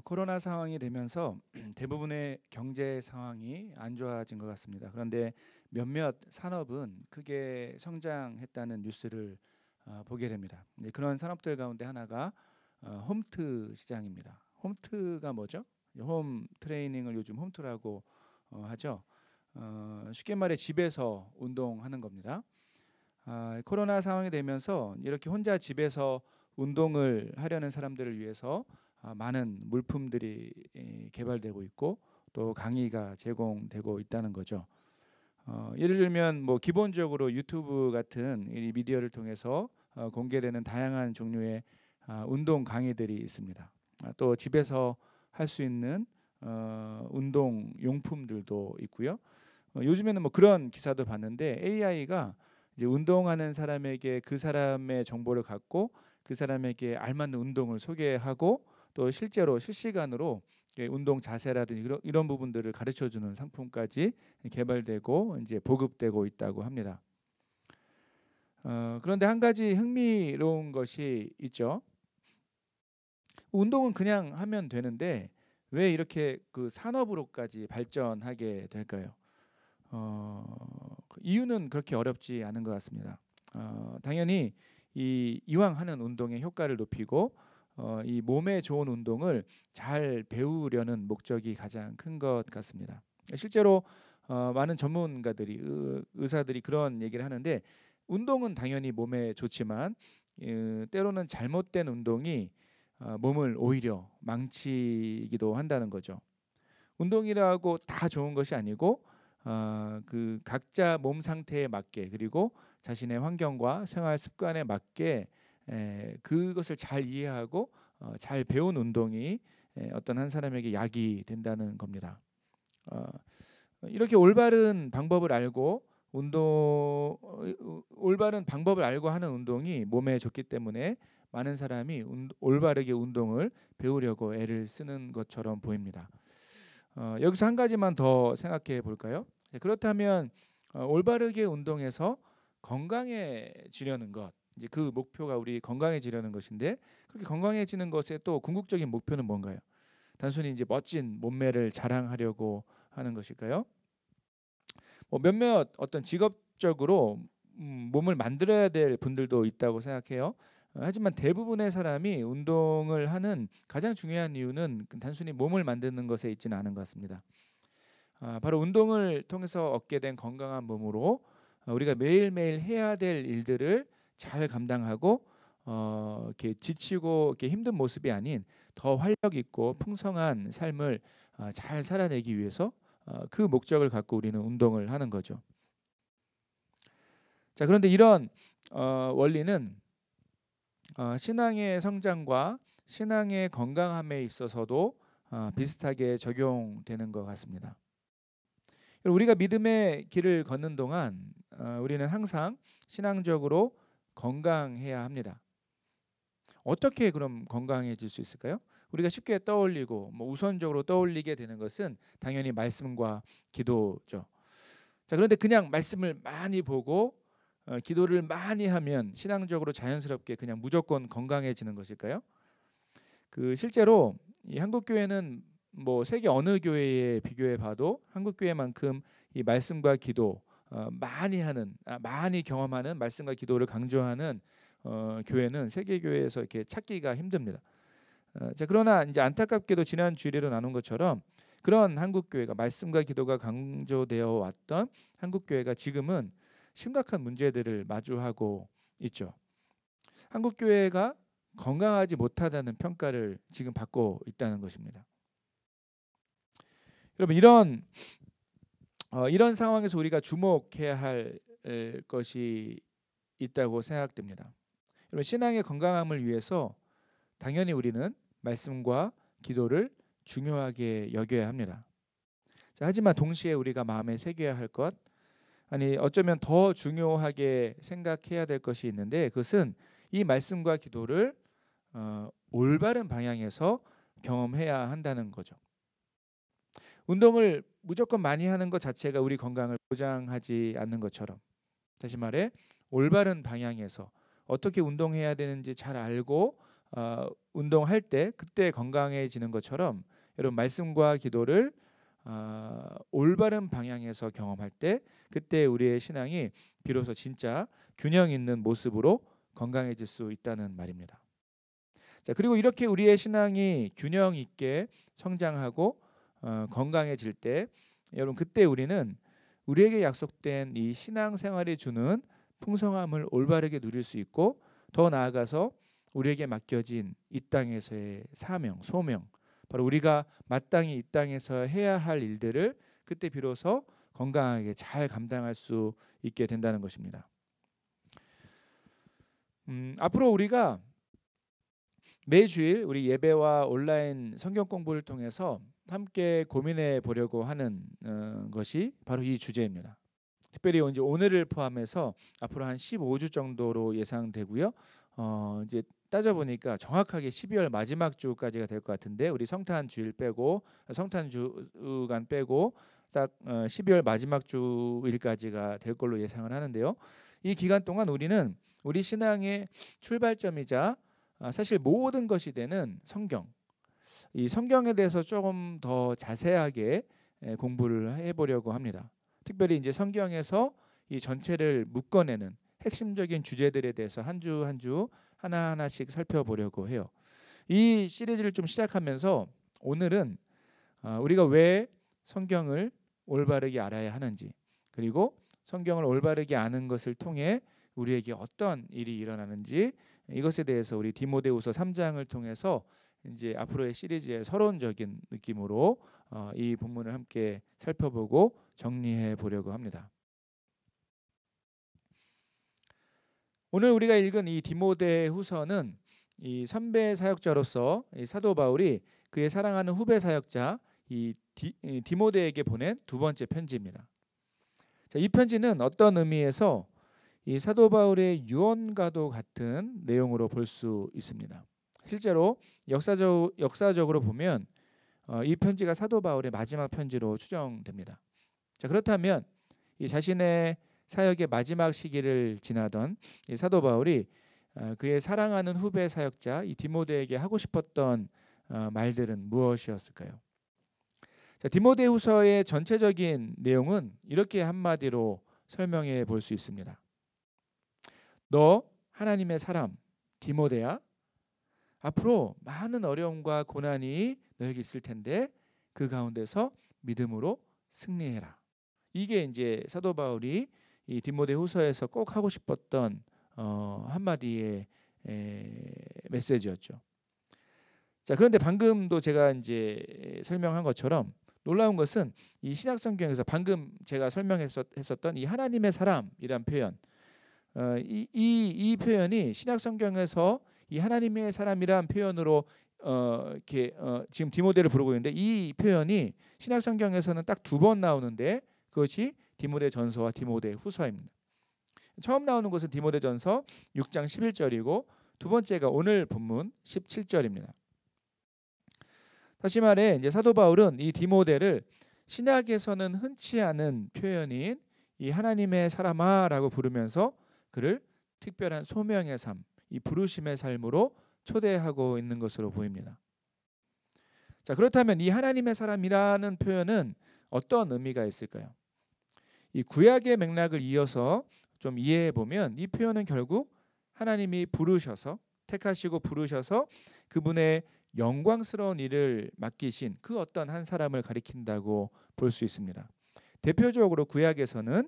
코로나 상황이 되면서 대부분의 경제 상황이 안 좋아진 것 같습니다. 그런데 몇몇 산업은 크게 성장했다는 뉴스를 보게 됩니다. 그런 산업들 가운데 하나가 홈트 시장입니다. 홈트가 뭐죠? 홈 트레이닝을 요즘 홈트라고 하죠. 쉽게 말해 집에서 운동하는 겁니다. 코로나 상황이 되면서 이렇게 혼자 집에서 운동을 하려는 사람들을 위해서 많은 물품들이 개발되고 있고 또 강의가 제공되고 있다는 거죠. 예를 들면 뭐 기본적으로 유튜브 같은 이 미디어를 통해서 공개되는 다양한 종류의 운동 강의들이 있습니다. 또 집에서 할 수 있는 운동 용품들도 있고요. 요즘에는 뭐 그런 기사도 봤는데 AI가 이제 운동하는 사람에게 그 사람의 정보를 갖고 그 사람에게 알맞는 운동을 소개하고 또 실제로 실시간으로 운동 자세라든지 이런 부분들을 가르쳐주는 상품까지 개발되고 이제 보급되고 있다고 합니다. 그런데 한 가지 흥미로운 것이 있죠. 운동은 그냥 하면 되는데 왜 이렇게 그 산업으로까지 발전하게 될까요? 그 이유는 그렇게 어렵지 않은 것 같습니다. 당연히 이왕 하는 운동의 효과를 높이고 이 몸에 좋은 운동을 잘 배우려는 목적이 가장 큰 것 같습니다. 실제로 많은 전문가들이 의사들이 그런 얘기를 하는데 운동은 당연히 몸에 좋지만 때로는 잘못된 운동이 몸을 오히려 망치기도 한다는 거죠. 운동이라고 다 좋은 것이 아니고 그 각자 몸 상태에 맞게 그리고 자신의 환경과 생활 습관에 맞게 그것을 잘 이해하고 잘 배운 운동이 어떤 한 사람에게 약이 된다는 겁니다. 어, 이렇게 올바른 방법을 알고 올바른 방법을 알고 하는 운동이 몸에 좋기 때문에 많은 사람이 올바르게 운동을 배우려고 애를 쓰는 것처럼 보입니다. 여기서 한 가지만 더 생각해 볼까요? 그렇다면 올바르게 운동해서 건강해지려는 것, 이제 그 목표가 우리 건강해지려는 것인데 그렇게 건강해지는 것의 또 궁극적인 목표는 뭔가요? 단순히 이제 멋진 몸매를 자랑하려고 하는 것일까요? 뭐 몇몇 어떤 직업적으로 몸을 만들어야 될 분들도 있다고 생각해요. 하지만 대부분의 사람이 운동을 하는 가장 중요한 이유는 단순히 몸을 만드는 것에 있지는 않은 것 같습니다. 바로 운동을 통해서 얻게 된 건강한 몸으로 우리가 매일매일 해야 될 일들을 잘 감당하고 이렇게 지치고 이렇게 힘든 모습이 아닌 더 활력 있고 풍성한 삶을 잘 살아내기 위해서 그 목적을 갖고 우리는 운동을 하는 거죠. 자, 그런데 이런 원리는 신앙의 성장과 신앙의 건강함에 있어서도 비슷하게 적용되는 것 같습니다. 우리가 믿음의 길을 걷는 동안 우리는 항상 신앙적으로 건강해야 합니다. 어떻게 그럼 건강해질 수 있을까요? 우리가 쉽게 떠올리고 뭐 우선적으로 떠올리게 되는 것은 당연히 말씀과 기도죠. 자, 그런데 그냥 말씀을 많이 보고 기도를 많이 하면 신앙적으로 자연스럽게 그냥 무조건 건강해지는 것일까요? 그 실제로 이 한국 교회는 뭐 세계 어느 교회에 비교해 봐도 한국 교회만큼 이 말씀과 기도 많이 경험하는 말씀과 기도를 강조하는 교회는 세계 교회에서 이렇게 찾기가 힘듭니다. 자, 그러나 이제 안타깝게도 지난 주일에도 나눈 것처럼 그런 한국 교회가 말씀과 기도가 강조되어 왔던 한국 교회가 지금은 심각한 문제들을 마주하고 있죠. 한국 교회가 건강하지 못하다는 평가를 지금 받고 있다는 것입니다. 여러분 이런 상황에서 우리가 주목해야 할 것이 있다고 생각됩니다. 여러분 신앙의 건강함을 위해서 당연히 우리는 말씀과 기도를 중요하게 여겨야 합니다. 자, 하지만 동시에 우리가 마음에 새겨야 할 것, 아니 어쩌면 더 중요하게 생각해야 될 것이 있는데 그것은 이 말씀과 기도를 올바른 방향에서 경험해야 한다는 거죠. 운동을 무조건 많이 하는 것 자체가 우리 건강을 보장하지 않는 것처럼 다시 말해 올바른 방향에서 어떻게 운동해야 되는지 잘 알고 운동할 때 그때 건강해지는 것처럼 여러분 말씀과 기도를 올바른 방향에서 경험할 때 그때 우리의 신앙이 비로소 진짜 균형 있는 모습으로 건강해질 수 있다는 말입니다. 자, 그리고 이렇게 우리의 신앙이 균형 있게 성장하고 건강해질 때 여러분 그때 우리는 우리에게 약속된 이 신앙생활이 주는 풍성함을 올바르게 누릴 수 있고 더 나아가서 우리에게 맡겨진 이 땅에서의 사명, 소명, 바로 우리가 마땅히 이 땅에서 해야 할 일들을 그때 비로소 건강하게 잘 감당할 수 있게 된다는 것입니다. 앞으로 우리가 매주일 우리 예배와 온라인 성경 공부를 통해서 함께 고민해 보려고 하는 것이 바로 이 주제입니다. 특별히 이제 오늘을 포함해서 앞으로 한 15주 정도로 예상되고요. 이제 따져보니까 정확하게 12월 마지막 주까지가 될 것 같은데 우리 성탄 주일 빼고 성탄 주간 빼고 딱 12월 마지막 주일까지가 될 걸로 예상을 하는데요. 이 기간 동안 우리는 우리 신앙의 출발점이자 사실 모든 것이 되는 성경, 이 성경에 대해서 조금 더 자세하게 공부를 해보려고 합니다. 특별히 이제 성경에서 이 전체를 묶어내는 핵심적인 주제들에 대해서 한 주 한 주 하나하나씩 살펴보려고 해요. 이 시리즈를 좀 시작하면서 오늘은 우리가 왜 성경을 올바르게 알아야 하는지, 그리고 성경을 올바르게 아는 것을 통해 우리에게 어떤 일이 일어나는지, 이것에 대해서 우리 디모데후서 3장을 통해서 이제 앞으로의 시리즈의 서론적인 느낌으로 이 본문을 함께 살펴보고 정리해 보려고 합니다. 오늘 우리가 읽은 이 디모데후서는 이 선배 사역자로서 이 사도 바울이 그의 사랑하는 후배 사역자 이 디모데에게 보낸 두 번째 편지입니다. 자, 이 편지는 어떤 의미에서 이 사도 바울의 유언과도 같은 내용으로 볼 수 있습니다. 실제로 역사적으로 보면 이 편지가 사도 바울의 마지막 편지로 추정됩니다. 자, 그렇다면 이 자신의 사역의 마지막 시기를 지나던 이 사도 바울이 그의 사랑하는 후배 사역자 이 디모데에게 하고 싶었던 말들은 무엇이었을까요? 자, 디모데후서의 전체적인 내용은 이렇게 한마디로 설명해 볼 수 있습니다. 너 하나님의 사람 디모데야, 앞으로 많은 어려움과 고난이 너에게 있을 텐데 그 가운데서 믿음으로 승리해라. 이게 이제 사도 바울이 이 디모데후서에서 꼭 하고 싶었던 한마디의 메시지였죠. 자, 그런데 방금도 제가 이제 설명한 것처럼 놀라운 것은 이 신약 성경에서 방금 제가 설명했었던 이 하나님의 사람이란 표현, 이 표현이 신약 성경에서 이 하나님의 사람이란 표현으로 지금 디모데를 부르고 있는데 이 표현이 신약 성경에서는 딱 두 번 나오는데 그것이 디모데전서와 디모데후서입니다. 처음 나오는 것은 디모데전서 6장 11절이고 두 번째가 오늘 본문 17절입니다. 다시 말해 이제 사도 바울은 이 디모데를 신약에서는 흔치 않은 표현인 이 하나님의 사람아라고 부르면서 그를 특별한 소명의 삶, 이 부르심의 삶으로 초대하고 있는 것으로 보입니다. 자, 그렇다면 이 하나님의 사람이라는 표현은 어떤 의미가 있을까요? 이 구약의 맥락을 이어서 좀 이해해 보면 이 표현은 결국 하나님이 부르셔서 택하시고 부르셔서 그분의 영광스러운 일을 맡기신 그 어떤 한 사람을 가리킨다고 볼 수 있습니다. 대표적으로 구약에서는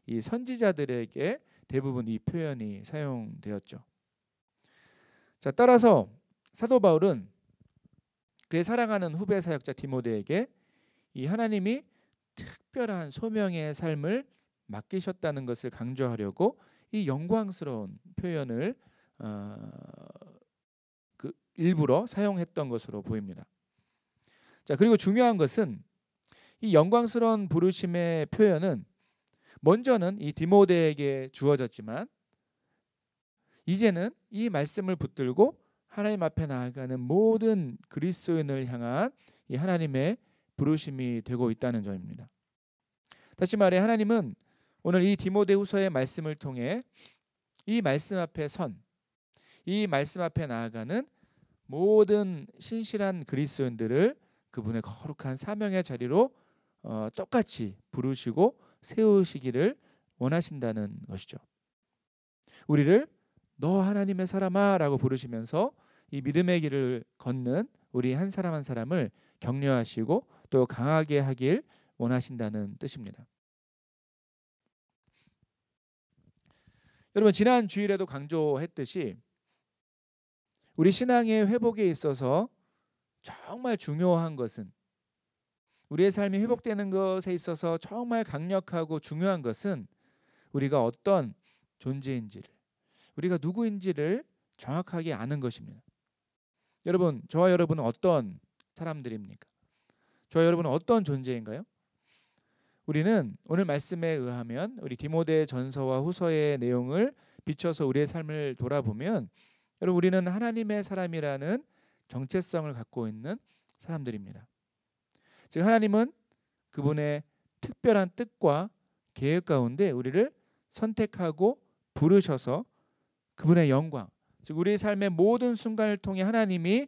이 선지자들에게 대부분 이 표현이 사용되었죠. 자, 따라서 사도 바울은 그의 사랑하는 후배 사역자 디모데에게 이 하나님이 특별한 소명의 삶을 맡기셨다는 것을 강조하려고 이 영광스러운 표현을 일부러 사용했던 것으로 보입니다. 자, 그리고 중요한 것은 이 영광스러운 부르심의 표현은 먼저는 이 디모데에게 주어졌지만 이제는 이 말씀을 붙들고 하나님 앞에 나아가는 모든 그리스도인을 향한 이 하나님의 부르심이 되고 있다는 점입니다. 다시 말해 하나님은 오늘 이 디모데후서의 말씀을 통해 이 말씀 앞에 이 말씀 앞에 나아가는 모든 신실한 그리스도인들을 그분의 거룩한 사명의 자리로 똑같이 부르시고 세우시기를 원하신다는 것이죠. 우리를 너 하나님의 사람아 라고 부르시면서 이 믿음의 길을 걷는 우리 한 사람 한 사람을 격려하시고 또 강하게 하길 원하신다는 뜻입니다. 여러분, 지난 주일에도 강조했듯이 우리 신앙의 회복에 있어서 정말 중요한 것은, 우리의 삶이 회복되는 것에 있어서 정말 강력하고 중요한 것은 우리가 어떤 존재인지를, 우리가 누구인지를 정확하게 아는 것입니다. 여러분, 저와 여러분은 어떤 사람들입니까? 저와 여러분은 어떤 존재인가요? 우리는 오늘 말씀에 의하면 우리 디모데 전서와 후서의 내용을 비춰서 우리의 삶을 돌아보면, 여러분, 우리는 하나님의 사람이라는 정체성을 갖고 있는 사람들입니다. 즉 하나님은 그분의 특별한 뜻과 계획 가운데 우리를 선택하고 부르셔서 그분의 영광, 즉 우리의 삶의 모든 순간을 통해 하나님이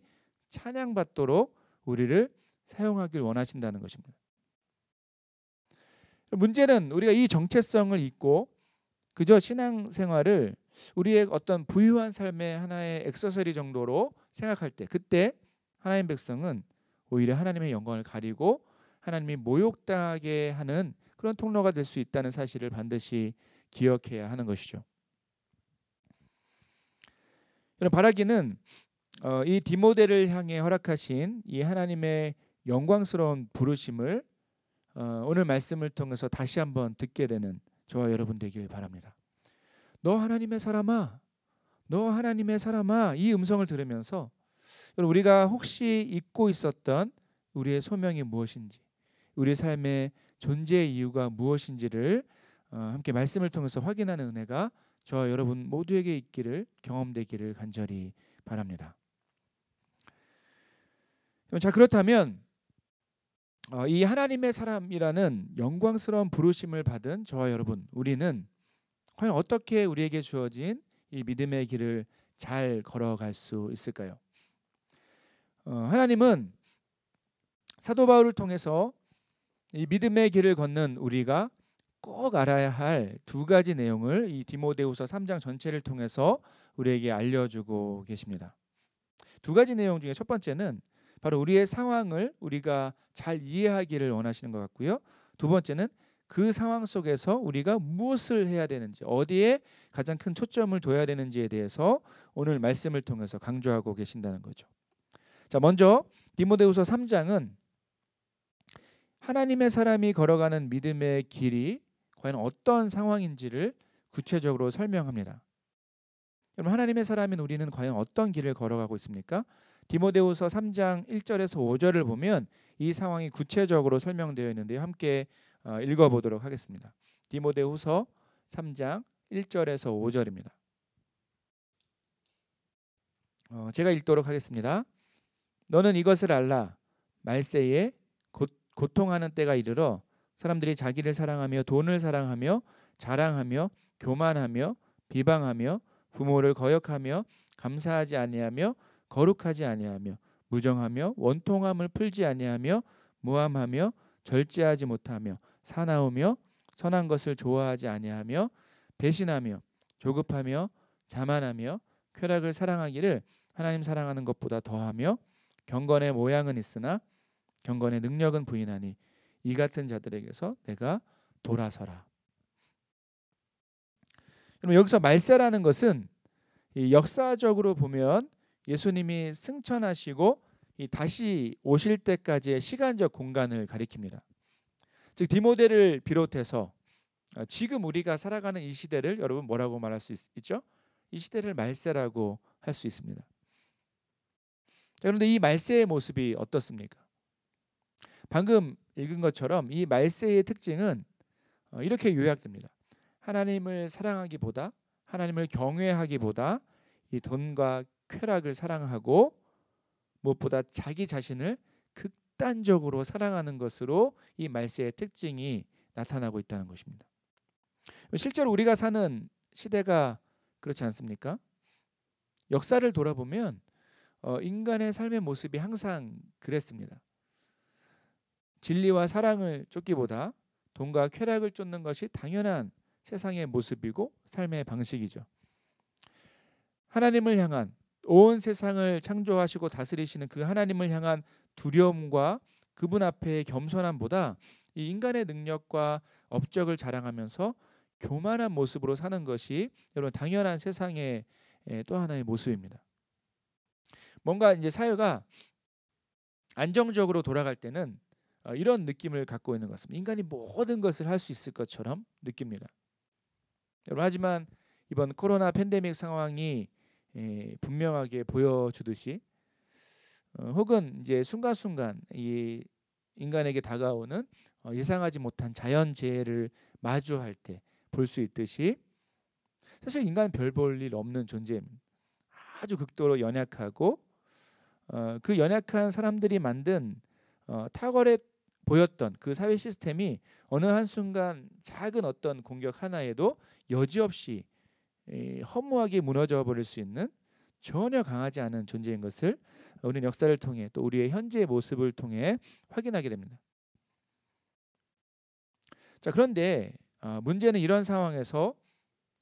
찬양받도록 우리를 사용하길 원하신다는 것입니다. 문제는 우리가 이 정체성을 잊고 그저 신앙생활을 우리의 어떤 부유한 삶의 하나의 액세서리 정도로 생각할 때, 그때 하나님 백성은 오히려 하나님의 영광을 가리고 하나님이 모욕당하게 하는 그런 통로가 될 수 있다는 사실을 반드시 기억해야 하는 것이죠. 여러분, 바라기는 이 디모데를 향해 허락하신 이 하나님의 영광스러운 부르심을 오늘 말씀을 통해서 다시 한번 듣게 되는 저와 여러분 되길 바랍니다. 너 하나님의 사람아, 너 하나님의 사람아, 이 음성을 들으면서 우리가 혹시 잊고 있었던 우리의 소명이 무엇인지, 우리 삶의 존재의 이유가 무엇인지를 함께 말씀을 통해서 확인하는 은혜가 저와 여러분 모두에게 있기를, 경험되기를 간절히 바랍니다. 자, 그렇다면 이 하나님의 사람이라는 영광스러운 부르심을 받은 저와 여러분, 우리는 과연 어떻게 우리에게 주어진 이 믿음의 길을 잘 걸어갈 수 있을까요? 하나님은 사도 바울을 통해서 이 믿음의 길을 걷는 우리가 꼭 알아야 할 두 가지 내용을 이 디모데후서 3장 전체를 통해서 우리에게 알려주고 계십니다. 두 가지 내용 중에 첫 번째는 바로 우리의 상황을 우리가 잘 이해하기를 원하시는 것 같고요. 두 번째는 그 상황 속에서 우리가 무엇을 해야 되는지, 어디에 가장 큰 초점을 둬야 되는지에 대해서 오늘 말씀을 통해서 강조하고 계신다는 거죠. 자, 먼저 디모데후서 3장은 하나님의 사람이 걸어가는 믿음의 길이 과연 어떤 상황인지를 구체적으로 설명합니다. 여러분, 하나님의 사람인 우리는 과연 어떤 길을 걸어가고 있습니까? 디모데후서 3장 1절에서 5절을 보면 이 상황이 구체적으로 설명되어 있는데요. 함께 읽어보도록 하겠습니다. 디모데후서 3장 1절에서 5절입니다. 제가 읽도록 하겠습니다. 너는 이것을 알라. 말세에 고통하는 때가 이르러 사람들이 자기를 사랑하며 돈을 사랑하며 자랑하며 교만하며 비방하며 부모를 거역하며 감사하지 아니하며 거룩하지 아니하며 무정하며 원통함을 풀지 아니하며 무함하며 절제하지 못하며 사나우며 선한 것을 좋아하지 아니하며 배신하며 조급하며 자만하며 쾌락을 사랑하기를 하나님 사랑하는 것보다 더하며 경건의 모양은 있으나 경건의 능력은 부인하니 이 같은 자들에게서 내가 돌아서라. 여기서 말세라는 것은 이 역사적으로 보면 예수님이 승천하시고 다시 오실 때까지의 시간적 공간을 가리킵니다. 즉 디모데를 비롯해서 지금 우리가 살아가는 이 시대를 여러분 뭐라고 말할 수 있죠? 이 시대를 말세라고 할 수 있습니다. 그런데 이 말세의 모습이 어떻습니까? 방금 읽은 것처럼 이 말세의 특징은 이렇게 요약됩니다. 하나님을 사랑하기보다, 하나님을 경외하기보다 이 돈과 쾌락을 사랑하고 무엇보다 자기 자신을 극단적으로 사랑하는 것으로 이 말세의 특징이 나타나고 있다는 것입니다. 실제로 우리가 사는 시대가 그렇지 않습니까? 역사를 돌아보면 인간의 삶의 모습이 항상 그랬습니다. 진리와 사랑을 쫓기보다 돈과 쾌락을 쫓는 것이 당연한 세상의 모습이고 삶의 방식이죠. 하나님을 향한, 온 세상을 창조하시고 다스리시는 그 하나님을 향한 두려움과 그분 앞에 겸손함보다 이 인간의 능력과 업적을 자랑하면서 교만한 모습으로 사는 것이 여러분 당연한 세상의 또 하나의 모습입니다. 뭔가 이제 사회가 안정적으로 돌아갈 때는 이런 느낌을 갖고 있는 것 같습니다. 인간이 모든 것을 할 수 있을 것처럼 느낍니다. 여러분, 하지만 이번 코로나 팬데믹 상황이 분명하게 보여주듯이 혹은 이제 순간순간 이 인간에게 다가오는 예상하지 못한 자연재해를 마주할 때 볼 수 있듯이 사실 인간은 별 볼 일 없는 존재입니다. 아주 극도로 연약하고 그 연약한 사람들이 만든 탁월해 보였던 그 사회 시스템이 어느 한순간 작은 어떤 공격 하나에도 여지없이 허무하게 무너져 버릴 수 있는 전혀 강하지 않은 존재인 것을 우리는 역사를 통해 또 우리의 현재의 모습을 통해 확인하게 됩니다. 자, 그런데 문제는 이런 상황에서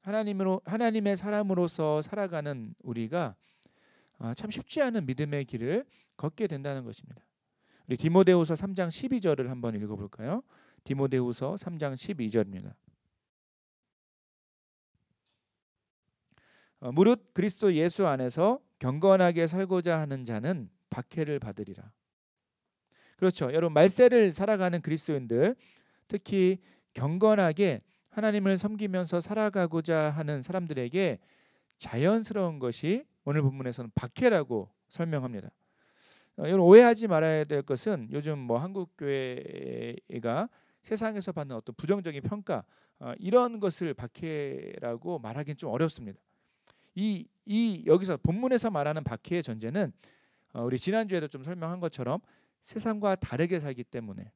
하나님의 사람으로서 살아가는 우리가 참 쉽지 않은 믿음의 길을 걷게 된다는 것입니다. 우리 디모데후서 3장 12절을 한번 읽어볼까요? 디모데후서 3장 12절입니다. 무릇 그리스도 예수 안에서 경건하게 살고자 하는 자는 박해를 받으리라. 그렇죠. 여러분, 말세를 살아가는 그리스도인들, 특히 경건하게 하나님을 섬기면서 살아가고자 하는 사람들에게 자연스러운 것이 오늘 본문에서는 박해라고 설명합니다. 여러분, 오해하지 말아야 될 것은 요즘 뭐 한국 교회가 세상에서 받는 어떤 부정적인 평가 이런 것을 박해라고 말하기는 좀 어렵습니다. 이 여기서 본문에서 말하는 박해의 전제는 우리 지난주에도 좀 설명한 것처럼 세상과 다르게 살기 때문에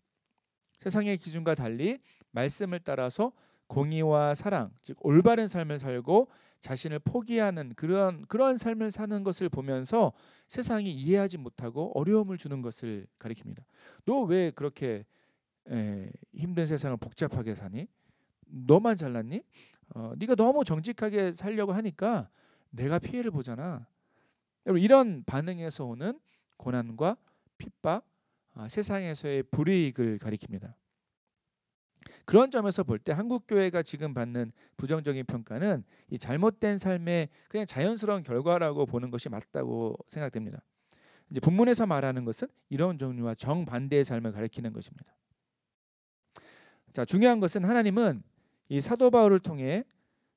세상의 기준과 달리 말씀을 따라서 공의와 사랑, 즉 올바른 삶을 살고 자신을 포기하는 그런 삶을 사는 것을 보면서 세상이 이해하지 못하고 어려움을 주는 것을 가리킵니다. 너 왜 그렇게 힘든 세상을 복잡하게 사니? 너만 잘났니? 네가 너무 정직하게 살려고 하니까 내가 피해를 보잖아. 여러분, 이런 반응에서 오는 고난과 핍박, 세상에서의 불이익을 가리킵니다. 그런 점에서 볼 때 한국 교회가 지금 받는 부정적인 평가는 이 잘못된 삶의 그냥 자연스러운 결과라고 보는 것이 맞다고 생각됩니다. 이제 본문에서 말하는 것은 이런 종류와 정반대의 삶을 가리키는 것입니다. 자, 중요한 것은 하나님은 이 사도 바울을 통해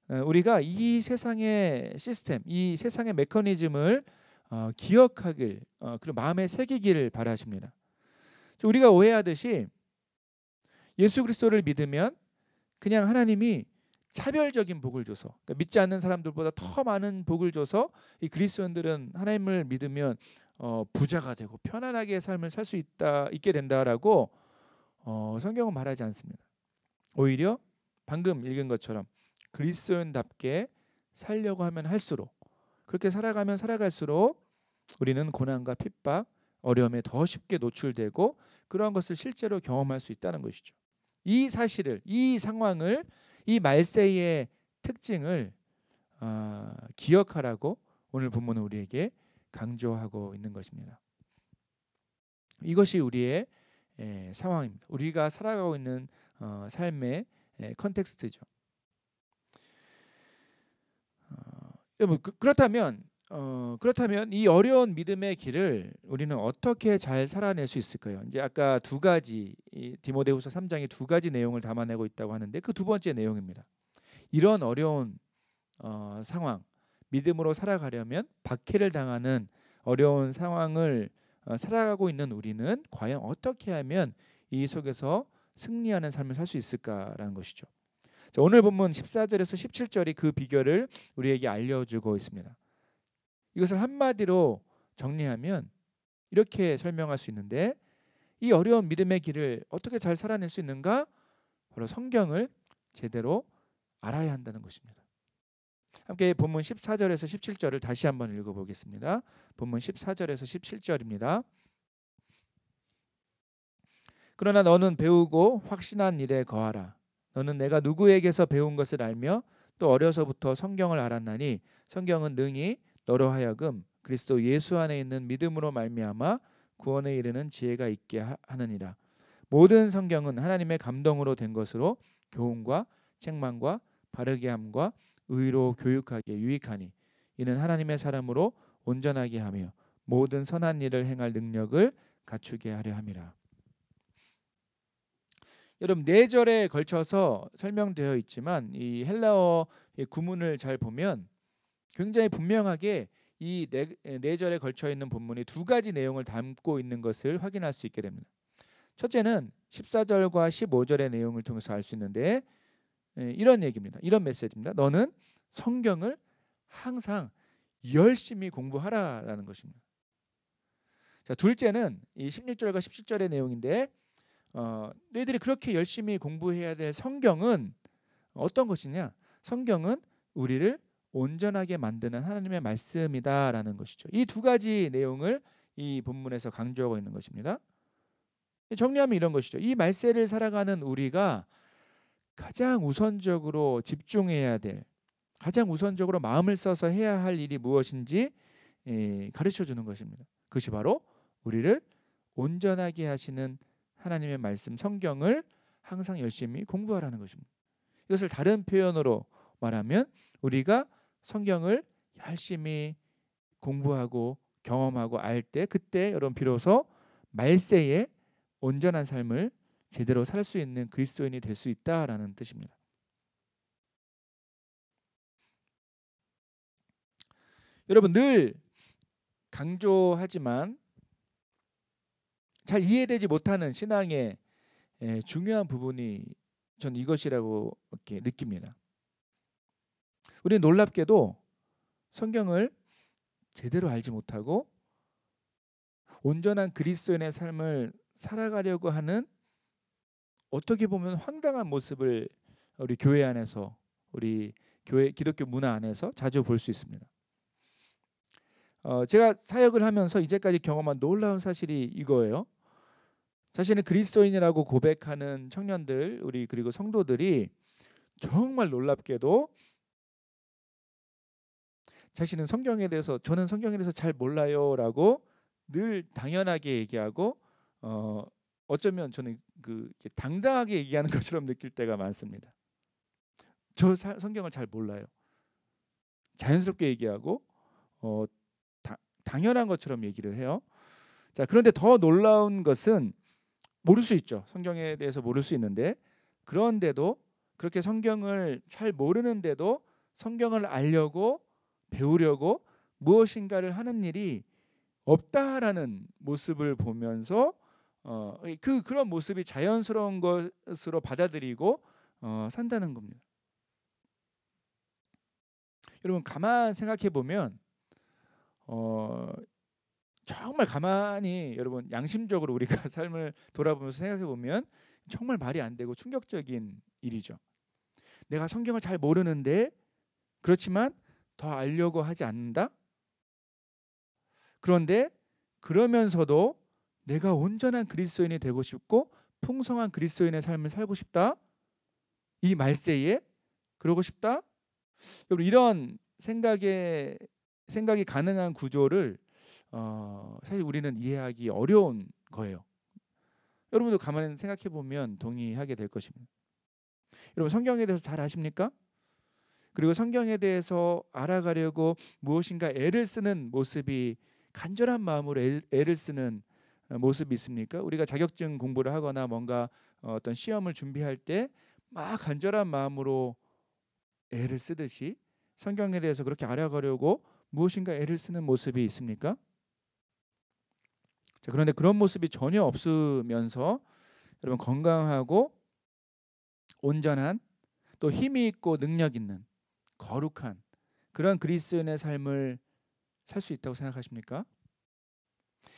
우리가 이 세상의 시스템, 이 세상의 메커니즘을 기억하길 그리고 마음에 새기기를 바라십니다. 우리가 오해하듯이 예수 그리스도를 믿으면 그냥 하나님이 차별적인 복을 줘서, 그러니까 믿지 않는 사람들보다 더 많은 복을 줘서 이 그리스도인들은 하나님을 믿으면 부자가 되고 편안하게 삶을 살 수 있게 된다라고 성경은 말하지 않습니다. 오히려 방금 읽은 것처럼 그리스도인답게 살려고 하면 할수록, 그렇게 살아가면 살아갈수록 우리는 고난과 핍박, 어려움에 더 쉽게 노출되고 그런 것을 실제로 경험할 수 있다는 것이죠. 이 사실을, 이 상황을, 이 말세의 특징을 기억하라고 오늘 본문은 우리에게 강조하고 있는 것입니다. 이것이 우리의 상황입니다. 우리가 살아가고 있는 삶의 컨텍스트죠. 여러분, 그렇다면 이 어려운 믿음의 길을 우리는 어떻게 잘 살아낼 수 있을까요? 이제 아까 두 가지, 디모데후서 3장이 두 가지 내용을 담아내고 있다고 하는데 그 두 번째 내용입니다. 이런 어려운 상황, 믿음으로 살아가려면 박해를 당하는 어려운 상황을 살아가고 있는 우리는 과연 어떻게 하면 이 속에서 승리하는 삶을 살 수 있을까라는 것이죠. 자, 오늘 본문 14절에서 17절이 그 비결을 우리에게 알려주고 있습니다. 이것을 한마디로 정리하면 이렇게 설명할 수 있는데, 이 어려운 믿음의 길을 어떻게 잘 살아낼 수 있는가? 바로 성경을 제대로 알아야 한다는 것입니다. 함께 본문 14절에서 17절을 다시 한번 읽어보겠습니다. 본문 14절에서 17절입니다. 그러나 너는 배우고 확신한 일에 거하라. 너는 내가 누구에게서 배운 것을 알며 또 어려서부터 성경을 알았나니 성경은 능히 너로 하여금 그리스도 예수 안에 있는 믿음으로 말미암아 구원에 이르는 지혜가 있게 하느니라. 모든 성경은 하나님의 감동으로 된 것으로 교훈과 책망과 바르게 함과 의로 교육하기에 유익하니 이는 하나님의 사람으로 온전하게 하며 모든 선한 일을 행할 능력을 갖추게 하려 함이라. 여러분 4절에 걸쳐서 설명되어 있지만 이 헬라어 구문을 잘 보면 굉장히 분명하게 이 4절에 걸쳐 있는 본문이 두 가지 내용을 담고 있는 것을 확인할 수 있게 됩니다. 첫째는 14절과 15절의 내용을 통해서 알 수 있는데 이런 얘기입니다. 이런 메시지입니다. 너는 성경을 항상 열심히 공부하라라는 것입니다. 자, 둘째는 이 16절과 17절의 내용인데 너희들이 그렇게 열심히 공부해야 될 성경은 어떤 것이냐? 성경은 우리를 온전하게 만드는 하나님의 말씀이다라는 것이죠. 이 두 가지 내용을 이 본문에서 강조하고 있는 것입니다. 정리하면 이런 것이죠. 이 말세를 살아가는 우리가 가장 우선적으로 집중해야 될, 가장 우선적으로 마음을 써서 해야 할 일이 무엇인지 가르쳐 주는 것입니다. 그것이 바로 우리를 온전하게 하시는 하나님의 말씀 성경을 항상 열심히 공부하라는 것입니다. 이것을 다른 표현으로 말하면 우리가 성경을 열심히 공부하고 경험하고 알 때 그때 여러분 비로소 말세에 온전한 삶을 제대로 살 수 있는 그리스도인이 될 수 있다라는 뜻입니다. 여러분 늘 강조하지만 잘 이해되지 못하는 신앙의 중요한 부분이 전 이것이라고 이렇게 느낍니다. 우리는 놀랍게도 성경을 제대로 알지 못하고 온전한 그리스도인의 삶을 살아가려고 하는 어떻게 보면 황당한 모습을 우리 교회 안에서 우리 교회 기독교 문화 안에서 자주 볼 수 있습니다. 제가 사역을 하면서 이제까지 경험한 놀라운 사실이 이거예요. 자신은 그리스도인이라고 고백하는 청년들 우리 그리고 성도들이 정말 놀랍게도 자신은 성경에 대해서 저는 성경에 대해서 잘 몰라요라고 늘 당연하게 얘기하고 어쩌면 저는 당당하게 얘기하는 것처럼 느낄 때가 많습니다. 저 성경을 잘 몰라요. 자연스럽게 얘기하고 당연한 것처럼 얘기를 해요. 자, 그런데 더 놀라운 것은 모를 수 있죠. 성경에 대해서 모를 수 있는데 그런데도 그렇게 성경을 잘 모르는데도 성경을 알려고 배우려고 무엇인가를 하는 일이 없다라는 모습을 보면서 그런 모습이 자연스러운 것으로 받아들이고 산다는 겁니다. 여러분 가만 생각해 보면 정말 가만히 여러분 양심적으로 우리가 삶을 돌아보면서 생각해 보면 정말 말이 안 되고 충격적인 일이죠. 내가 성경을 잘 모르는데 그렇지만 더 알려고 하지 않는다. 그런데 그러면서도 내가 온전한 그리스도인이 되고 싶고 풍성한 그리스도인의 삶을 살고 싶다. 이 말세에 그러고 싶다. 여러분 이런 생각이 가능한 구조를 사실 우리는 이해하기 어려운 거예요. 여러분도 가만히 생각해 보면 동의하게 될 것입니다. 여러분 성경에 대해서 잘 아십니까? 그리고 성경에 대해서 알아가려고 무엇인가 애를 쓰는 모습이 간절한 마음으로 애를 쓰는 모습이 있습니까? 우리가 자격증 공부를 하거나 뭔가 어떤 시험을 준비할 때 막 간절한 마음으로 애를 쓰듯이 성경에 대해서 그렇게 알아가려고 무엇인가 애를 쓰는 모습이 있습니까? 자, 그런데 그런 모습이 전혀 없으면서 여러분 건강하고 온전한 또 힘이 있고 능력 있는 거룩한 그런 그리스도인의 삶을 살 수 있다고 생각하십니까?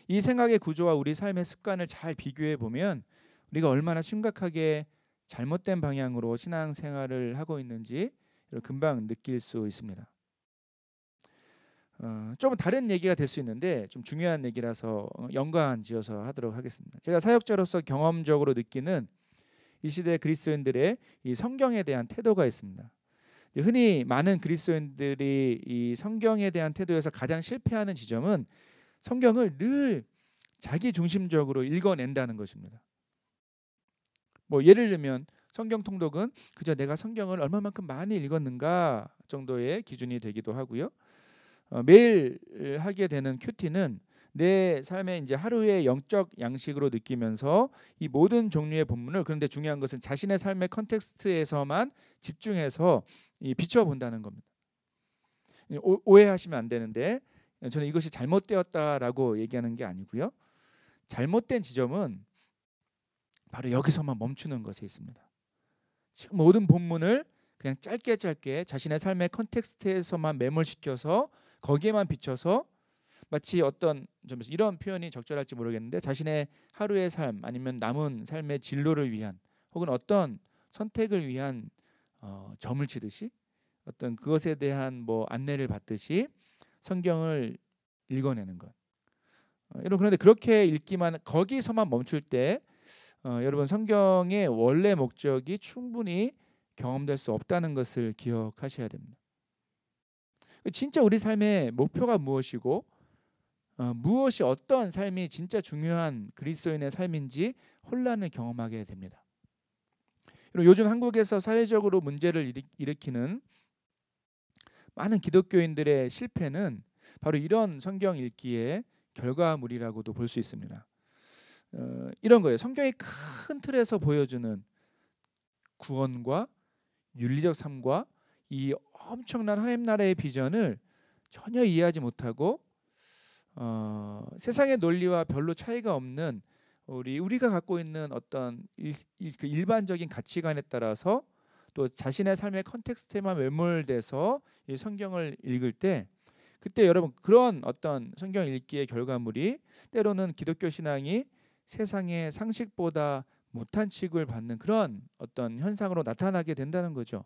이 생각의 구조와 우리 삶의 습관을 잘 비교해 보면 우리가 얼마나 심각하게 잘못된 방향으로 신앙생활을 하고 있는지 금방 느낄 수 있습니다. 좀 다른 얘기가 될 수 있는데 좀 중요한 얘기라서 연관지어서 하도록 하겠습니다. 제가 사역자로서 경험적으로 느끼는 이 시대 그리스도인들의 이 성경에 대한 태도가 있습니다. 흔히 많은 그리스도인들이 이 성경에 대한 태도에서 가장 실패하는 지점은 성경을 늘 자기 중심적으로 읽어낸다는 것입니다. 뭐 예를 들면 성경 통독은 그저 내가 성경을 얼마만큼 많이 읽었는가 정도의 기준이 되기도 하고요. 매일 하게 되는 큐티는 내 삶의 이제 하루의 영적 양식으로 느끼면서 이 모든 종류의 본문을, 그런데 중요한 것은 자신의 삶의 컨텍스트에서만 집중해서 비춰본다는 겁니다. 오해하시면 안 되는데 저는 이것이 잘못되었다라고 얘기하는 게 아니고요. 잘못된 지점은 바로 여기서만 멈추는 것에 있습니다. 지금 모든 본문을 그냥 짧게 자신의 삶의 컨텍스트에서만 매몰시켜서 거기에만 비춰서 마치 어떤 점에서 이런 표현이 적절할지 모르겠는데 자신의 하루의 삶 아니면 남은 삶의 진로를 위한 혹은 어떤 선택을 위한 점을 치듯이 어떤 그것에 대한 뭐 안내를 받듯이 성경을 읽어내는 것. 여러분, 그런데 그렇게 읽기만 거기서만 멈출 때 여러분 성경의 원래 목적이 충분히 경험될 수 없다는 것을 기억하셔야 됩니다. 진짜 우리 삶의 목표가 무엇이고 무엇이 어떤 삶이 진짜 중요한 그리스도인의 삶인지 혼란을 경험하게 됩니다. 요즘 한국에서 사회적으로 문제를 일으키는 많은 기독교인들의 실패는 바로 이런 성경 읽기의 결과물이라고도 볼 수 있습니다. 이런 거예요. 성경의 큰 틀에서 보여주는 구원과 윤리적 삶과 이 엄청난 하나님 나라의 비전을 전혀 이해하지 못하고 세상의 논리와 별로 차이가 없는 우리가 갖고 있는 어떤 그 일반적인 가치관에 따라서 또 자신의 삶의 컨텍스트에만 매몰돼서 이 성경을 읽을 때 그때 여러분 그런 어떤 성경 읽기의 결과물이 때로는 기독교 신앙이 세상의 상식보다 못한 취급을 받는 그런 어떤 현상으로 나타나게 된다는 거죠.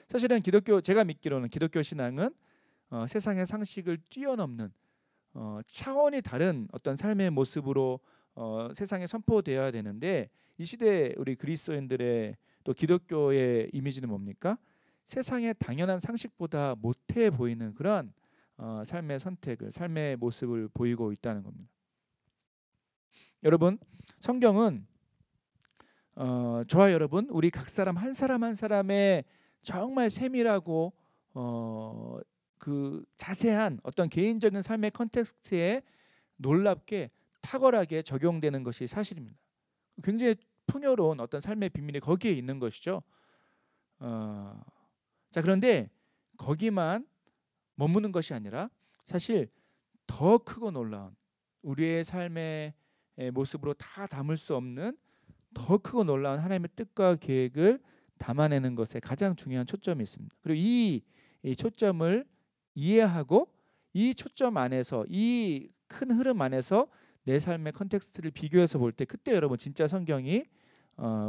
사실은 제가 믿기로는 기독교 신앙은 세상의 상식을 뛰어넘는 차원이 다른 어떤 삶의 모습으로 세상에 선포되어야 되는데 이 시대 우리 그리스도인들의 또 기독교의 이미지는 뭡니까? 세상의 당연한 상식보다 못해 보이는 그런 삶의 선택을, 삶의 모습을 보이고 있다는 겁니다. 여러분, 성경은 저와 여러분, 우리 각 사람 한 사람의 정말 세밀하고 그 자세한 어떤 개인적인 삶의 컨텍스트에 놀랍게 탁월하게 적용되는 것이 사실입니다. 굉장히 풍요로운 어떤 삶의 비밀이 거기에 있는 것이죠. 자, 그런데 거기만 머무는 것이 아니라 사실 더 크고 놀라운 우리의 삶의 모습으로 다 담을 수 없는 더 크고 놀라운 하나님의 뜻과 계획을 담아내는 것에 가장 중요한 초점이 있습니다. 그리고 이 초점을 이해하고 이 초점 안에서 이 큰 흐름 안에서 내 삶의 컨텍스트를 비교해서 볼 때 그때 여러분 진짜 성경이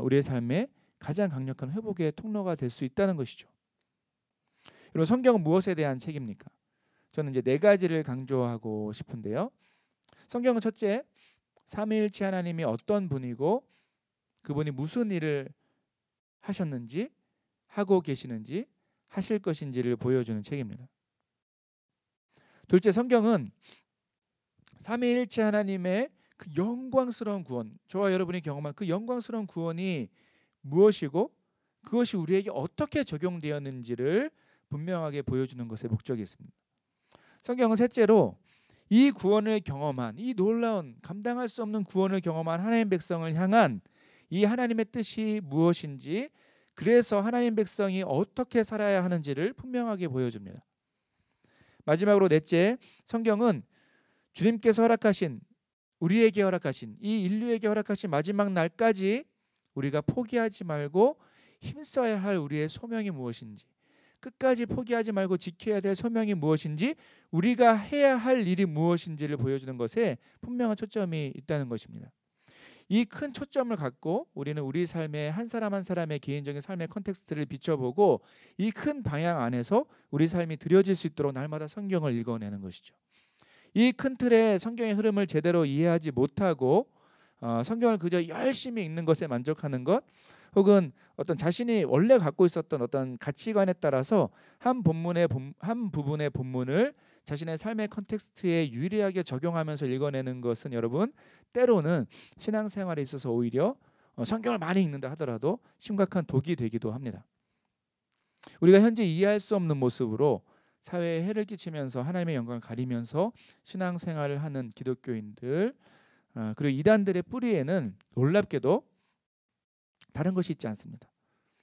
우리의 삶에 가장 강력한 회복의 통로가 될 수 있다는 것이죠. 여러분, 성경은 무엇에 대한 책입니까? 저는 이제 4가지를 강조하고 싶은데요. 성경은 첫째, 삼위일체 하나님이 어떤 분이고 그분이 무슨 일을 하셨는지, 하고 계시는지, 하실 것인지를 보여주는 책입니다. 둘째, 성경은 삼위일체 하나님의 그 영광스러운 구원, 저와 여러분이 경험한 그 영광스러운 구원이 무엇이고 그것이 우리에게 어떻게 적용되었는지를 분명하게 보여주는 것에 목적이 있습니다. 성경은 셋째로 이 구원을 경험한, 이 놀라운 감당할 수 없는 구원을 경험한 하나님 백성을 향한 이 하나님의 뜻이 무엇인지, 그래서 하나님 백성이 어떻게 살아야 하는지를 분명하게 보여줍니다. 마지막으로 넷째, 성경은 주님께서 허락하신, 우리에게 허락하신, 이 인류에게 허락하신 마지막 날까지 우리가 포기하지 말고 힘써야 할 우리의 소명이 무엇인지, 끝까지 포기하지 말고 지켜야 될 소명이 무엇인지, 우리가 해야 할 일이 무엇인지를 보여주는 것에 분명한 초점이 있다는 것입니다. 이 큰 초점을 갖고 우리는 우리 삶의 한 사람 한 사람의 개인적인 삶의 컨텍스트를 비춰보고 이 큰 방향 안에서 우리 삶이 드려질 수 있도록 날마다 성경을 읽어내는 것이죠. 이 큰 틀의 성경의 흐름을 제대로 이해하지 못하고 성경을 그저 열심히 읽는 것에 만족하는 것, 혹은 어떤 자신이 원래 갖고 있었던 어떤 가치관에 따라서 한 부분의 본문을 자신의 삶의 컨텍스트에 유리하게 적용하면서 읽어내는 것은 여러분 때로는 신앙생활에 있어서 오히려 성경을 많이 읽는다 하더라도 심각한 독이 되기도 합니다. 우리가 현재 이해할 수 없는 모습으로 사회에 해를 끼치면서 하나님의 영광을 가리면서 신앙생활을 하는 기독교인들, 그리고 이단들의 뿌리에는 놀랍게도 다른 것이 있지 않습니다.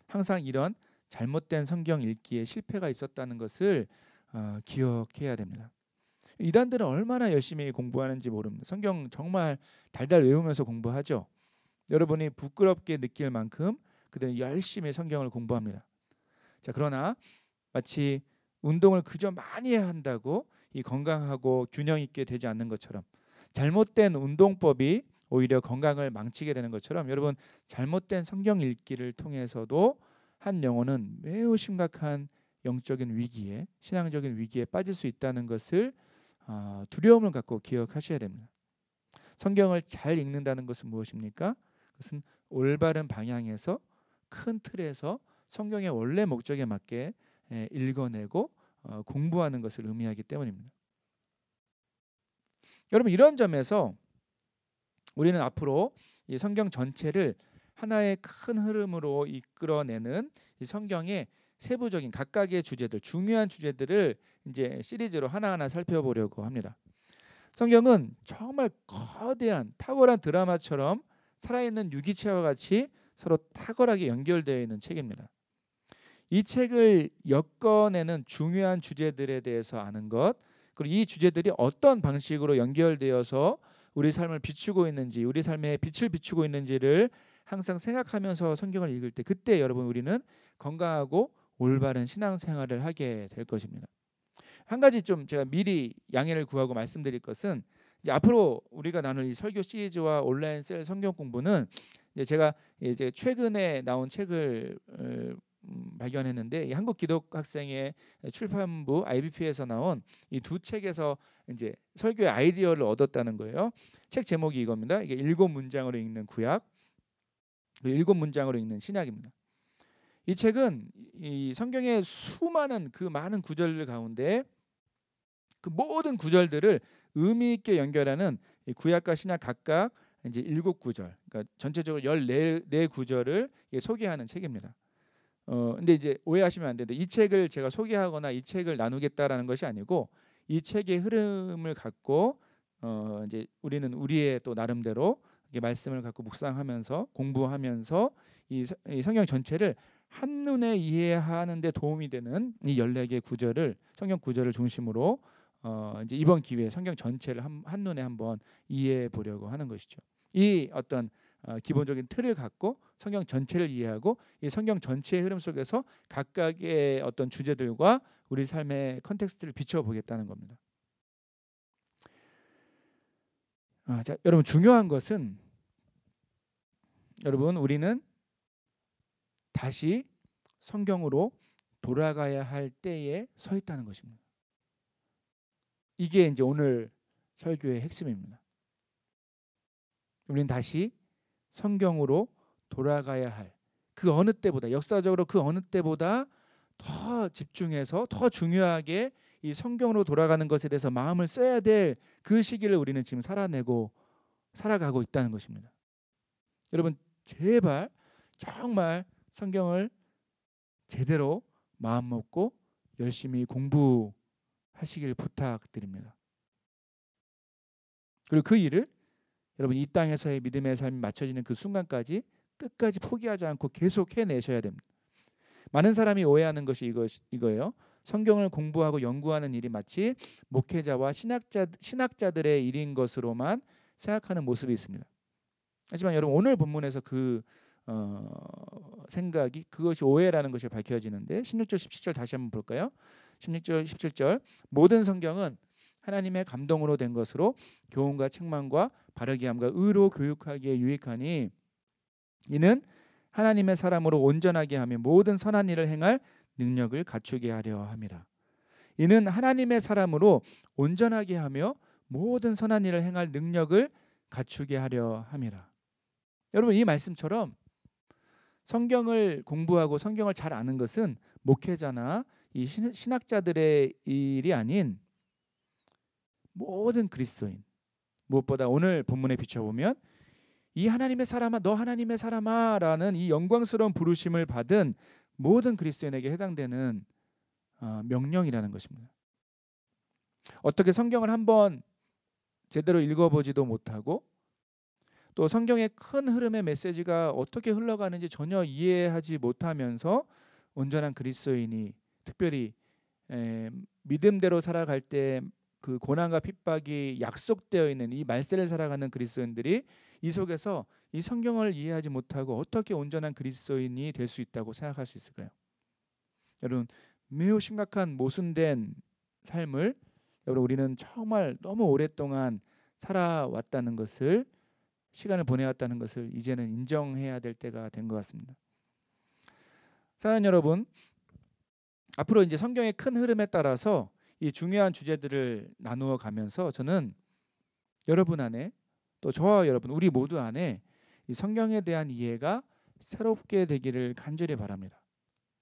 항상 이런 잘못된 성경 읽기에 실패가 있었다는 것을 기억해야 됩니다. 이단들은 얼마나 열심히 공부하는지 모릅니다. 성경 정말 달달 외우면서 공부하죠. 여러분이 부끄럽게 느낄 만큼 그들은 열심히 성경을 공부합니다. 자, 그러나 마치 운동을 그저 많이 해야 한다고 이 건강하고 균형 있게 되지 않는 것처럼, 잘못된 운동법이 오히려 건강을 망치게 되는 것처럼, 여러분 잘못된 성경 읽기를 통해서도 한 영혼은 매우 심각한 영적인 위기에, 신앙적인 위기에 빠질 수 있다는 것을 두려움을 갖고 기억하셔야 됩니다. 성경을 잘 읽는다는 것은 무엇입니까? 그것은 올바른 방향에서 큰 틀에서 성경의 원래 목적에 맞게 읽어내고 공부하는 것을 의미하기 때문입니다. 여러분, 이런 점에서 우리는 앞으로 이 성경 전체를 하나의 큰 흐름으로 이끌어내는 이 성경의 세부적인 각각의 주제들, 중요한 주제들을 이제 시리즈로 하나하나 살펴보려고 합니다. 성경은 정말 거대한 탁월한 드라마처럼 살아있는 유기체와 같이 서로 탁월하게 연결되어 있는 책입니다. 이 책을 엮어내는 중요한 주제들에 대해서 아는 것, 그리고 이 주제들이 어떤 방식으로 연결되어서 우리 삶을 비추고 있는지, 우리 삶에 빛을 비추고 있는지를 항상 생각하면서 성경을 읽을 때, 그때 여러분 우리는 건강하고 올바른 신앙생활을 하게 될 것입니다. 한 가지 좀 제가 미리 양해를 구하고 말씀드릴 것은, 이제 앞으로 우리가 나눌 이 설교 시리즈와 온라인 셀 성경 공부는 제가 이제 최근에 나온 책을 발견했는데, 이 한국 기독학생의 출판부 IBP에서 나온 이 두 책에서 이제 설교의 아이디어를 얻었다는 거예요. 책 제목이 이겁니다. 이게 7문장으로 읽는 구약, 그리고 7문장으로 읽는 신약입니다. 이 책은 이 성경의 수많은 그 많은 구절 가운데 그 모든 구절들을 의미 있게 연결하는 이 구약과 신약 각각 이제 7구절, 그러니까 전체적으로 14구절을 소개하는 책입니다. 근데 이제 오해하시면 안 되는데, 이 책을 제가 소개하거나 이 책을 나누겠다라는 것이 아니고, 이 책의 흐름을 갖고 이제 우리는 우리의 또 나름대로 말씀을 갖고 묵상하면서 공부하면서 이 성경 전체를 한눈에 이해하는 데 도움이 되는 이 14개 구절을, 성경 구절을 중심으로 이제 이번 기회에 성경 전체를 한눈에 한번 이해해 보려고 하는 것이죠. 이 어떤 기본적인 틀을 갖고 성경 전체를 이해하고 이 성경 전체의 흐름 속에서 각각의 어떤 주제들과 우리 삶의 컨텍스트를 비춰보겠다는 겁니다. 자, 여러분, 중요한 것은 여러분 우리는 다시 성경으로 돌아가야 할 때에 서 있다는 것입니다. 이게 이제 오늘 설교의 핵심입니다. 우리는 다시 성경으로 돌아가야 할 그 어느 때보다, 역사적으로 그 어느 때보다 더 집중해서 더 중요하게 이 성경으로 돌아가는 것에 대해서 마음을 써야 될 그 시기를 우리는 지금 살아가고 있다는 것입니다. 여러분, 제발 정말 성경을 제대로 마음 먹고 열심히 공부하시길 부탁드립니다. 그리고 그 일을 여러분 이 땅에서의 믿음의 삶이 맞춰지는 그 순간까지 끝까지 포기하지 않고 계속 해내셔야 됩니다. 많은 사람이 오해하는 것이 이거예요. 성경을 공부하고 연구하는 일이 마치 목회자와 신학자들의 일인 것으로만 생각하는 모습이 있습니다. 하지만 여러분, 오늘 본문에서 그 생각이, 그것이 오해라는 것이 밝혀지는데, 16절 17절 다시 한번 볼까요? 16절 17절 모든 성경은 하나님의 감동으로 된 것으로 교훈과 책망과 바르게 함과 의로 교육하기에 유익하니 이는 하나님의 사람으로 온전하게 하며 모든 선한 일을 행할 능력을 갖추게 하려 함이라. 이는 하나님의 사람으로 온전하게 하며 모든 선한 일을 행할 능력을 갖추게 하려 함이라. 여러분, 이 말씀처럼 성경을 공부하고 성경을 잘 아는 것은 목회자나 이 신학자들의 일이 아닌 모든 그리스도인, 무엇보다 오늘 본문에 비춰보면 이 하나님의 사람아, 너 하나님의 사람아 라는 이 영광스러운 부르심을 받은 모든 그리스도인에게 해당되는 명령이라는 것입니다. 어떻게 성경을 한번 제대로 읽어보지도 못하고 또 성경의 큰 흐름의 메시지가 어떻게 흘러가는지 전혀 이해하지 못하면서 온전한 그리스도인이, 특별히 믿음대로 살아갈 때 그 고난과 핍박이 약속되어 있는 이 말세를 살아가는 그리스도인들이 이 속에서 이 성경을 이해하지 못하고 어떻게 온전한 그리스도인이 될 수 있다고 생각할 수 있을까요? 여러분, 매우 심각한 모순된 삶을 우리는 정말 너무 오랫동안 살아왔다는 것을, 시간을 보내왔다는 것을 이제는 인정해야 될 때가 된 것 같습니다. 사랑하는 여러분, 앞으로 이제 성경의 큰 흐름에 따라서 이 중요한 주제들을 나누어 가면서 저는 여러분 안에, 또 저와 여러분, 우리 모두 안에 이 성경에 대한 이해가 새롭게 되기를 간절히 바랍니다.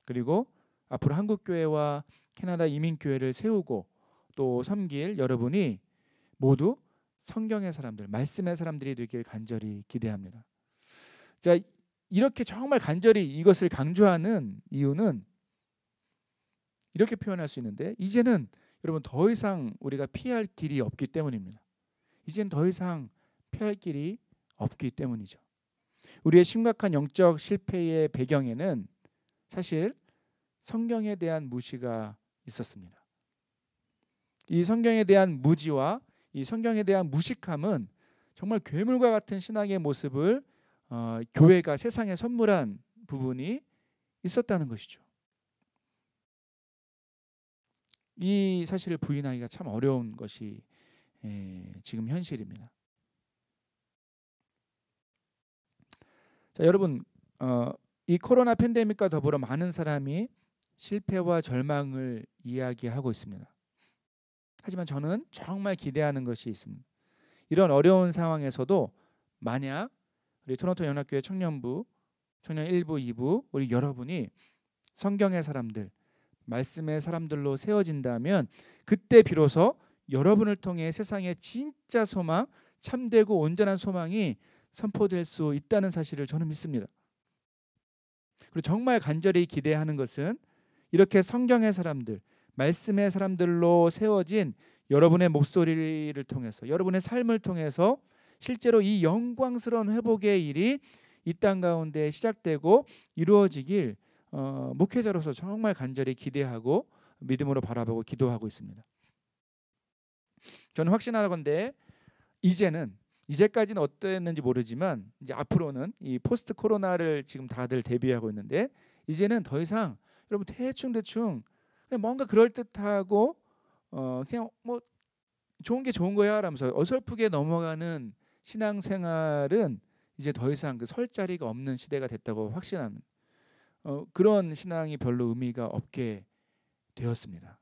그리고 앞으로 한국교회와 캐나다 이민교회를 세우고 또 섬길 여러분이 모두 성경의 사람들, 말씀의 사람들이 되길 간절히 기대합니다. 자, 이렇게 정말 간절히 이것을 강조하는 이유는 이렇게 표현할 수 있는데, 이제는 여러분 더 이상 우리가 피할 길이 없기 때문입니다. 이제는 더 이상 피할 길이 없기 때문이죠. 우리의 심각한 영적 실패의 배경에는 사실 성경에 대한 무시가 있었습니다. 이 성경에 대한 무지와 이 성경에 대한 무식함은 정말 괴물과 같은 신앙의 모습을 교회가 세상에 선물한 부분이 있었다는 것이죠. 이 사실을 부인하기가 참 어려운 것이 지금 현실입니다. 자, 여러분, 이 코로나 팬데믹과 더불어 많은 사람이 실패와 절망을 이야기하고 있습니다. 하지만 저는 정말 기대하는 것이 있습니다. 이런 어려운 상황에서도 만약 우리 토론토 연합교회 청년부, 청년 1부, 2부 우리 여러분이 성경의 사람들, 말씀의 사람들로 세워진다면 그때 비로소 여러분을 통해 세상의 진짜 소망, 참되고 온전한 소망이 선포될 수 있다는 사실을 저는 믿습니다. 그리고 정말 간절히 기대하는 것은 이렇게 성경의 사람들, 말씀의 사람들로 세워진 여러분의 목소리를 통해서, 여러분의 삶을 통해서 실제로 이 영광스러운 회복의 일이 이 땅 가운데 시작되고 이루어지길 목회자로서 정말 간절히 기대하고 믿음으로 바라보고 기도하고 있습니다. 저는 확신하건대 이제까지는 어땠는지 모르지만 이제 앞으로는 이 포스트 코로나를 지금 다들 대비하고 있는데, 이제는 더 이상 여러분 대충 그냥 뭔가 그럴듯하고 그냥 뭐 좋은 게 좋은 거야 라면서 어설프게 넘어가는 신앙생활은 이제 더 이상 그 설 자리가 없는 시대가 됐다고 확신합니다. 그런 신앙이 별로 의미가 없게 되었습니다.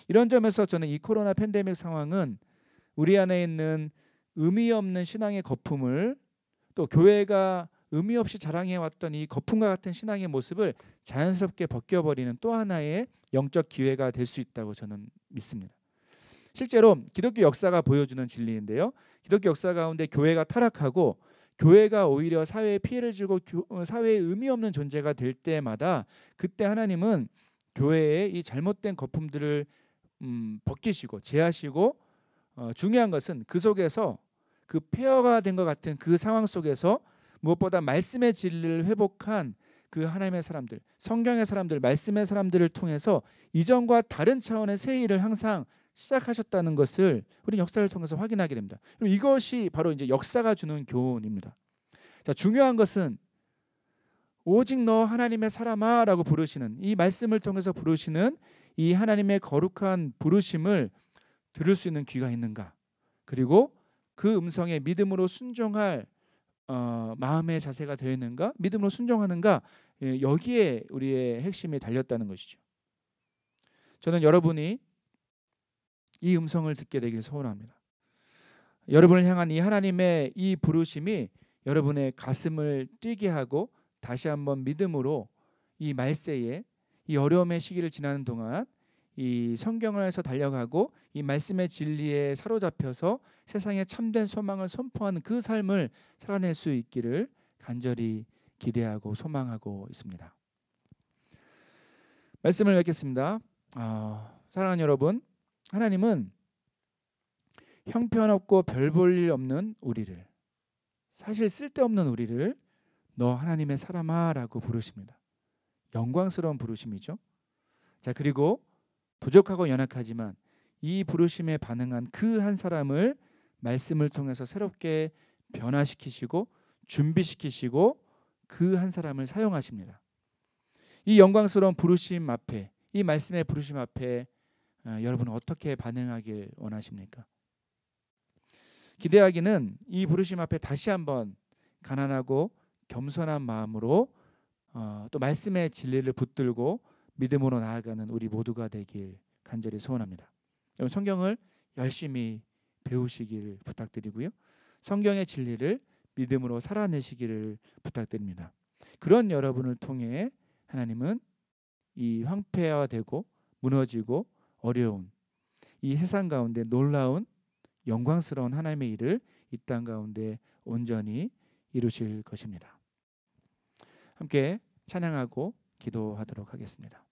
이런 점에서 저는 이 코로나 팬데믹 상황은 우리 안에 있는 의미 없는 신앙의 거품을, 또 교회가 의미 없이 자랑해왔던 이 거품과 같은 신앙의 모습을 자연스럽게 벗겨버리는 또 하나의 영적 기회가 될 수 있다고 저는 믿습니다. 실제로 기독교 역사가 보여주는 진리인데요, 기독교 역사 가운데 교회가 타락하고 교회가 오히려 사회에 피해를 주고 사회에 의미 없는 존재가 될 때마다 그때 하나님은 교회의 이 잘못된 거품들을 벗기시고 제하시고, 중요한 것은 그 속에서 그 폐허가 된 것 같은 그 상황 속에서 무엇보다 말씀의 진리를 회복한 그 하나님의 사람들, 성경의 사람들, 말씀의 사람들을 통해서 이전과 다른 차원의 새 일을 항상 시작하셨다는 것을 우리 역사를 통해서 확인하게 됩니다. 그리고 이것이 바로 이제 역사가 주는 교훈입니다. 자, 중요한 것은 오직 너 하나님의 사람아라고 부르시는 이 말씀을 통해서 부르시는 이 하나님의 거룩한 부르심을 들을 수 있는 귀가 있는가? 그리고 그 음성에 믿음으로 순종할 마음의 자세가 되어 있는가? 믿음으로 순종하는가? 여기에 우리의 핵심이 달렸다는 것이죠. 저는 여러분이 이 음성을 듣게 되길 소원합니다. 여러분을 향한 이 하나님의 이 부르심이 여러분의 가슴을 뛰게 하고 다시 한번 믿음으로 이 말세에 이 어려움의 시기를 지나는 동안 이 성경에서 달려가고 이 말씀의 진리에 사로잡혀서 세상에 참된 소망을 선포하는 그 삶을 살아낼 수 있기를 간절히 기대하고 소망하고 있습니다. 말씀을 맺겠습니다. 사랑하는 여러분, 하나님은 형편없고 별 볼 일 없는 우리를, 사실 쓸데없는 우리를 너 하나님의 사람아 라고 부르십니다. 영광스러운 부르심이죠. 자, 그리고 부족하고 연약하지만 이 부르심에 반응한 그 한 사람을 말씀을 통해서 새롭게 변화시키시고 준비시키시고 그 한 사람을 사용하십니다. 이 영광스러운 부르심 앞에, 이 말씀의 부르심 앞에 여러분은 어떻게 반응하길 원하십니까? 기대하기는 이 부르심 앞에 다시 한번 가난하고 겸손한 마음으로 또 말씀의 진리를 붙들고 믿음으로 나아가는 우리 모두가 되길 간절히 소원합니다. 여러분, 성경을 열심히 배우시길 부탁드리고요. 성경의 진리를 믿음으로 살아내시기를 부탁드립니다. 그런 여러분을 통해 하나님은 이 황폐화되고 무너지고 어려운 이 세상 가운데 놀라운 영광스러운 하나님의 일을 이 땅 가운데 온전히 이루실 것입니다. 함께 찬양하고 기도하도록 하겠습니다.